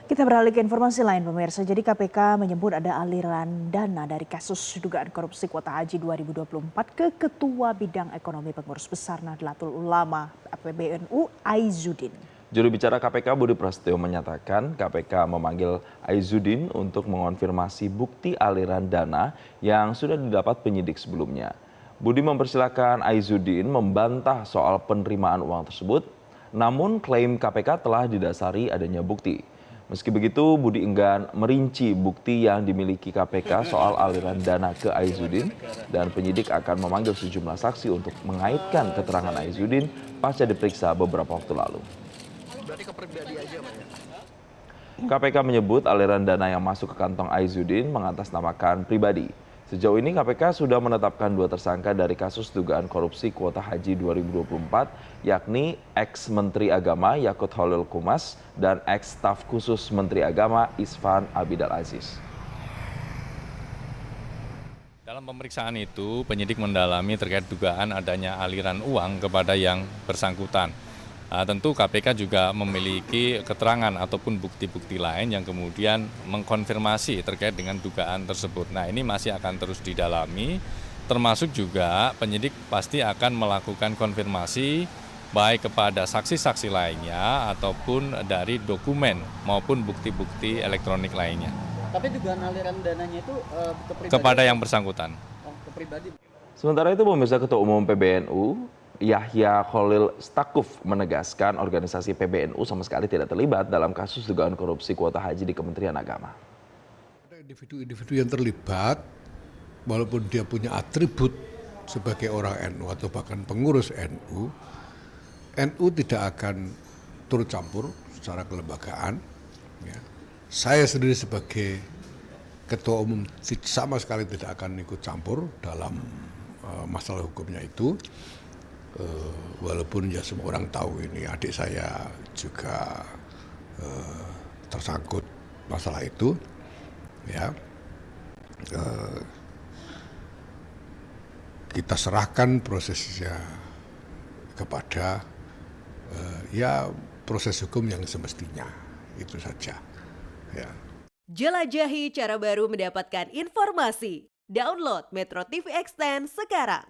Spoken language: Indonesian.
Kita beralih ke informasi lain pemirsa. Jadi KPK menyebut ada aliran dana dari kasus dugaan korupsi kuota haji 2024 ke Ketua Bidang Ekonomi Pengurus Besar Nahdlatul Ulama PBNU Aizuddin. Juru bicara KPK Budi Prasetyo menyatakan KPK memanggil Aizuddin untuk mengonfirmasi bukti aliran dana yang sudah didapat penyidik sebelumnya. Budi mempersilahkan Aizuddin membantah soal penerimaan uang tersebut, namun klaim KPK telah didasari adanya bukti. Meski begitu, Budi enggan merinci bukti yang dimiliki KPK soal aliran dana ke Aizuddin dan penyidik akan memanggil sejumlah saksi untuk mengaitkan keterangan Aizuddin pasca diperiksa beberapa waktu lalu. KPK menyebut aliran dana yang masuk ke kantong Aizuddin mengatasnamakan pribadi. Sejauh ini KPK sudah menetapkan 2 tersangka dari kasus dugaan korupsi kuota haji 2024, yakni ex-Menteri Agama Yakut Khalil Qumas dan ex-staf khusus Menteri Agama Isvan Abidal Aziz. Dalam pemeriksaan itu, penyidik mendalami terkait dugaan adanya aliran uang kepada yang bersangkutan. Tentu KPK juga memiliki keterangan ataupun bukti-bukti lain yang kemudian mengkonfirmasi terkait dengan dugaan tersebut. Nah, ini masih akan terus didalami, termasuk juga penyidik pasti akan melakukan konfirmasi baik kepada saksi-saksi lainnya ataupun dari dokumen maupun bukti-bukti elektronik lainnya. Tapi dugaan aliran dananya itu kepada yang bersangkutan. Ke pribadi. Sementara itu, pemirsa, Ketua Umum PBNU Yahya Khalil Stakuf menegaskan organisasi PBNU sama sekali tidak terlibat dalam kasus dugaan korupsi kuota haji di Kementerian Agama. Ada individu-individu yang terlibat, walaupun dia punya atribut sebagai orang NU atau bahkan pengurus NU, NU tidak akan turut campur secara kelembagaan. Ya. Saya sendiri sebagai Ketua Umum sama sekali tidak akan ikut campur dalam masalah hukumnya itu. Walaupun ya semua orang tahu ini adik saya juga tersangkut masalah itu, ya kita serahkan prosesnya kepada ya proses hukum yang semestinya, itu saja. Ya. Jelajahi cara baru mendapatkan informasi. Download Metro TV Extend sekarang.